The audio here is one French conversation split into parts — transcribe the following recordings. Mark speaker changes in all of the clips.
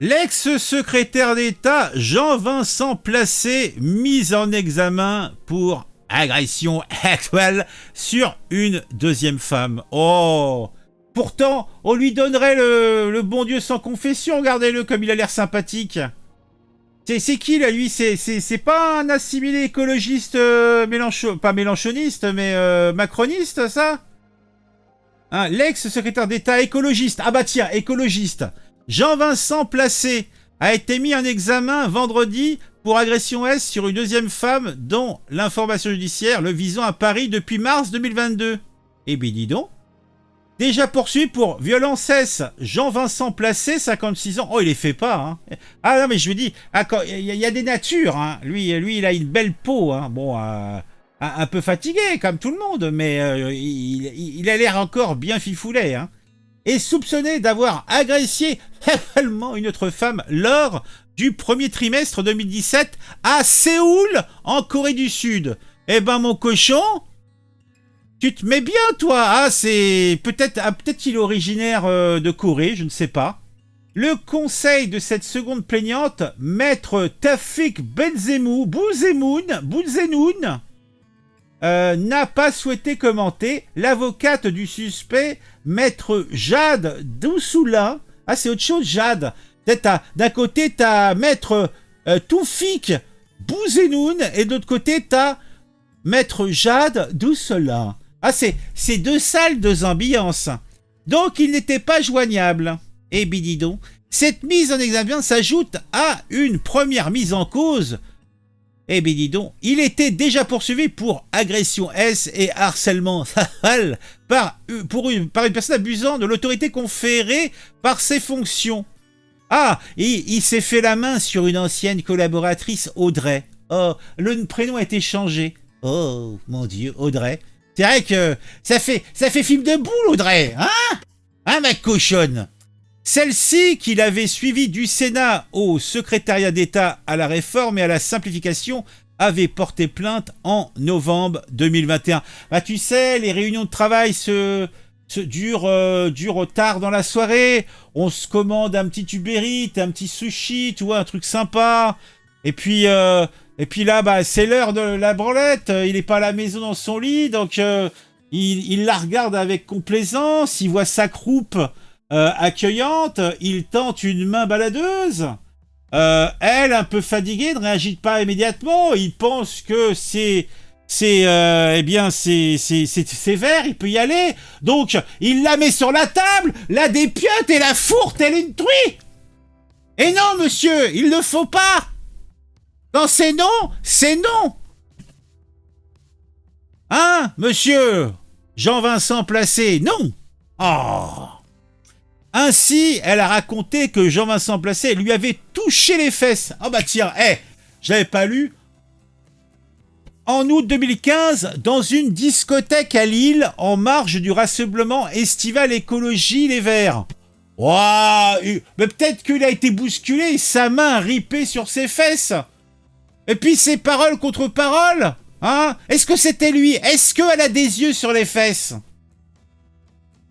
Speaker 1: L'ex-secrétaire d'État Jean-Vincent Placé mis en examen pour agression sexuelle sur une deuxième femme. Oh! Pourtant, on lui donnerait le bon Dieu sans confession, regardez-le comme il a l'air sympathique. C'est qui là, lui? C'est pas un assimilé écologiste, pas mélanchoniste, mais macroniste, ça? Hein, l'ex-secrétaire d'État écologiste. Ah bah tiens, écologiste. Jean-Vincent Placé a été mis en examen vendredi pour agression S sur une deuxième femme dont l'information judiciaire le visant à Paris depuis mars 2022. Eh bien dis donc. Déjà poursuivi pour violence S, Jean-Vincent Placé, 56 ans. Oh, il les fait pas, hein. Ah non, mais je vous dis, il y a des natures, hein. Lui, il a une belle peau, hein. Bon, un peu fatigué, comme tout le monde, mais il a l'air encore bien fifoulet, hein. Et soupçonné d'avoir agressé sexuellement une autre femme lors du premier trimestre 2017 à Séoul, en Corée du Sud. Eh ben, mon cochon, tu te mets bien, toi. Ah, c'est peut-être qu'il est originaire de Corée, je ne sais pas. Le conseil de cette seconde plaignante, maître Tafik Bouzenoun, n'a pas souhaité commenter. L'avocate du suspect, maître Jade Doussoula. Ah, c'est autre chose, Jade. D'un côté, t'as maître Toufik Bouzenoun et de l'autre côté, t'as maître Jade Doussoula. Ah, c'est deux salles, deux ambiances. Donc, il n'était pas joignable. Et bididon, cette mise en examen s'ajoute à une première mise en cause. Eh bien dis donc, il était déjà poursuivi pour agression S et harcèlement par une personne abusant de l'autorité conférée par ses fonctions. Ah, il s'est fait la main sur une ancienne collaboratrice, Audrey. Oh, le prénom a été changé. Oh, mon Dieu, Audrey. C'est vrai que ça fait film de boule, Audrey, hein? Hein, ma cochonne? Celle-ci, qu'il avait suivie du Sénat au secrétariat d'État à la réforme et à la simplification, avait porté plainte en novembre 2021. Bah, tu sais, les réunions de travail durent tard dans la soirée. On se commande un petit Uber Eats, un petit sushi, tu vois, un truc sympa. Et puis là, bah, c'est l'heure de la branlette. Il n'est pas à la maison dans son lit, donc il la regarde avec complaisance. Il voit sa croupe accueillante, il tente une main baladeuse. Elle, un peu fatiguée, ne réagit pas immédiatement. Il pense que c'est sévère, il peut y aller. Donc, il la met sur la table, la dépiote et la fourre telle une truie. Et non, monsieur, il ne faut pas. Quand c'est non, c'est non. Hein, monsieur Jean-Vincent Placé, non. Oh. Ainsi, elle a raconté que Jean-Vincent Placé lui avait touché les fesses. Ah bah tiens, je l'avais pas lu. En août 2015, dans une discothèque à Lille, en marge du rassemblement estival écologie Les Verts. Ouah, mais peut-être qu'il a été bousculé et sa main ripée sur ses fesses. Et puis ses paroles contre paroles. Hein? Est-ce que c'était lui? Est-ce qu'elle a des yeux sur les fesses?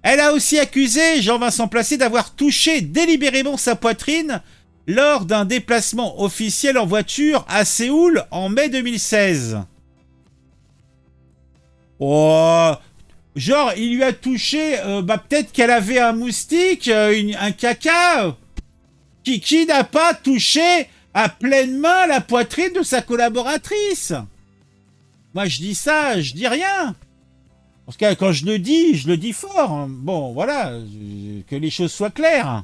Speaker 1: Elle a aussi accusé Jean-Vincent Placé d'avoir touché délibérément sa poitrine lors d'un déplacement officiel en voiture à Séoul en mai 2016. Oh, genre, il lui a touché, peut-être qu'elle avait un moustique, un caca. Qui n'a pas touché à pleine main la poitrine de sa collaboratrice? Moi, je dis ça, je dis rien. Parce que quand je le dis fort. Hein. Bon, voilà, que les choses soient claires.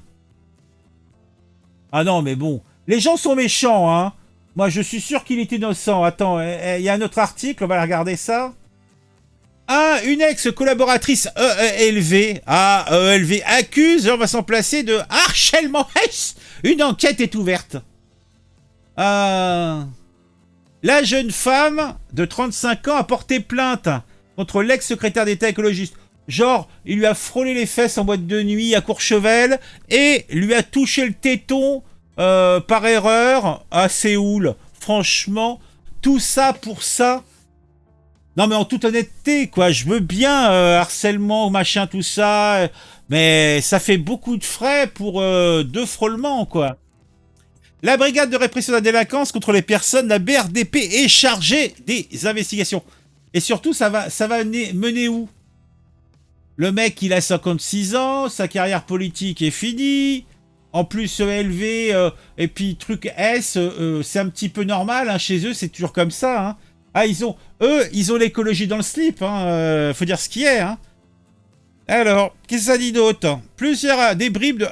Speaker 1: Ah non, mais bon, les gens sont méchants, hein. Moi, je suis sûr qu'il est innocent. Attends, il y a un autre article, on va regarder ça. Une ex-collaboratrice EELV, EELV accuse Jean-Vincent Placé de harcèlement. Une enquête est ouverte. La jeune femme de 35 ans a porté plainte contre l'ex-secrétaire d'État écologiste. Genre, il lui a frôlé les fesses en boîte de nuit à Courchevel et lui a touché le téton par erreur à Séoul. Franchement, tout ça pour ça. Non mais en toute honnêteté, quoi, je veux bien harcèlement, machin, tout ça, mais ça fait beaucoup de frais pour 2 frôlements, quoi. La brigade de répression de la délinquance contre les personnes, la BRDP, est chargée des investigations. Et surtout, ça va mener où? Le mec, il a 56 ans, sa carrière politique est finie. En plus, ELV et puis truc S, c'est un petit peu normal. Hein, chez eux, c'est toujours comme ça. Hein. Ah, ils ont l'écologie dans le slip. Hein, faut dire ce qui est. Hein. Alors, qu'est-ce que ça dit d'autre? Des bribes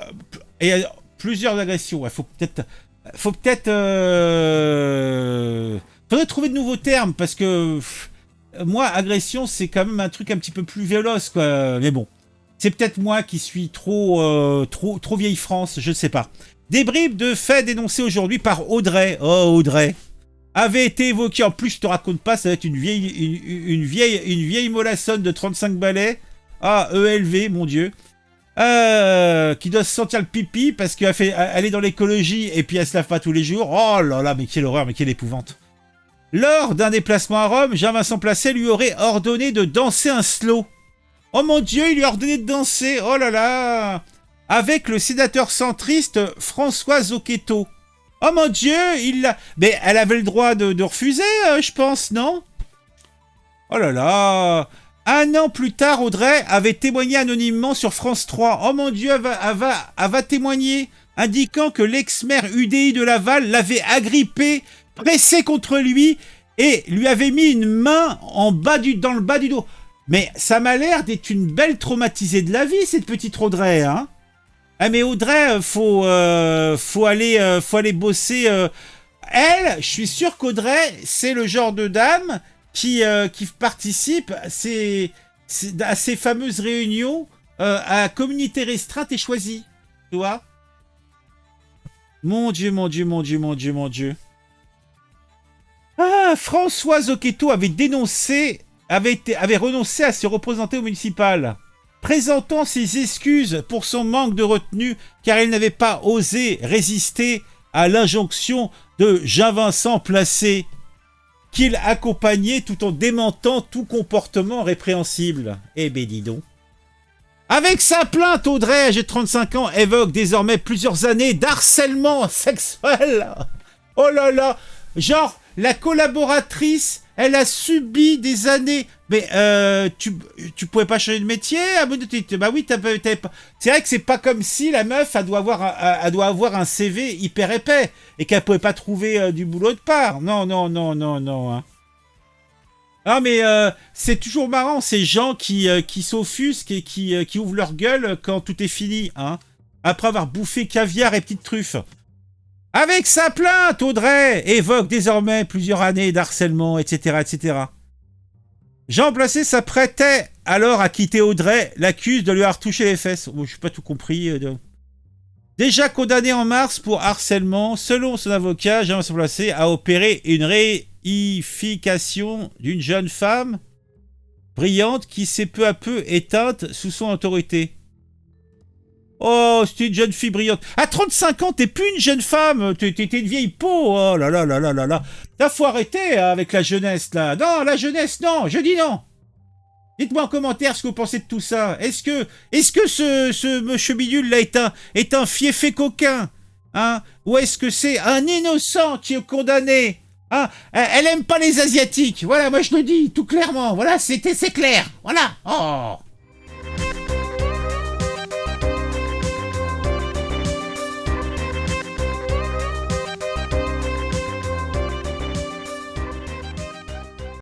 Speaker 1: et plusieurs agressions. Ouais, faudrait trouver de nouveaux termes parce que moi, agression, c'est quand même un truc un petit peu plus véloce, quoi. Mais bon, c'est peut-être moi qui suis trop vieille France, je ne sais pas. Des bribes de faits dénoncés aujourd'hui par Audrey. Oh, Audrey. Avait été évoqué, en plus, je te raconte pas, ça va être une vieille mollassonne de 35 balais. Ah, ELV, mon Dieu. Qui doit se sentir le pipi parce qu'elle est dans l'écologie et puis elle se lave pas tous les jours. Oh là là, mais quelle horreur, mais quelle épouvante. Lors d'un déplacement à Rome, Jean-Vincent Placé lui aurait ordonné de danser un slow. Oh mon Dieu, il lui a ordonné de danser. Oh là là. Avec le sénateur centriste François Zocchetto. Oh mon Dieu, mais elle avait le droit de refuser, je pense, non? Oh là là. Un an plus tard, Audrey avait témoigné anonymement sur France 3. Oh mon Dieu, elle va témoigner, indiquant que l'ex-maire UDI de Laval l'avait agrippé, pressé contre lui et lui avait mis une main dans le bas du dos. Mais ça m'a l'air d'être une belle traumatisée de la vie, cette petite Audrey, hein. Ah mais Audrey, faut aller bosser. Elle, je suis sûr qu'Audrey, c'est le genre de dame qui participe à ces fameuses réunions à communauté restreinte et choisie. Tu vois? Mon Dieu, mon Dieu, mon Dieu, mon Dieu, mon Dieu. Ah, François Zocchetto avait renoncé à se représenter au municipal, présentant ses excuses pour son manque de retenue car il n'avait pas osé résister à l'injonction de Jean-Vincent Placé, qu'il accompagnait tout en démentant tout comportement répréhensible. Eh ben dis donc. Avec sa plainte, Audrey, âgée de 35 ans, évoque désormais plusieurs années d'harcèlement sexuel. Oh là là. Genre, la collaboratrice, elle a subi des années. Mais tu pouvais pas changer de métier? Bah oui, c'est vrai que c'est pas comme si la meuf, elle doit avoir un CV hyper épais et qu'elle pouvait pas trouver du boulot de part. Non, non, non, non, non. Hein. Ah mais c'est toujours marrant ces gens qui s'offusquent et qui ouvrent leur gueule quand tout est fini, hein. Après avoir bouffé caviar et petites truffes. Avec sa plainte, Audrey évoque désormais plusieurs années d'harcèlement, etc., etc. Jean Placé s'apprêtait alors à quitter Audrey, l'accuse de lui avoir touché les fesses. Oh, je n'ai pas tout compris. Déjà condamné en mars pour harcèlement, selon son avocat, Jean Placé a opéré une réification d'une jeune femme brillante qui s'est peu à peu éteinte sous son autorité. Oh, c'était une jeune fille brillante. À 35 ans, t'es plus une jeune femme. T'es une vieille peau. Oh là là là là là là. T'as faut arrêter avec la jeunesse, là. Non, la jeunesse, non. Je dis non. Dites-moi en commentaire ce que vous pensez de tout ça. Est-ce que ce monsieur bidule, là, est un fiefé coquin, hein? Ou est-ce que c'est un innocent qui est condamné, hein? Elle aime pas les Asiatiques. Voilà, moi je le dis tout clairement. Voilà, c'est clair. Voilà. Oh.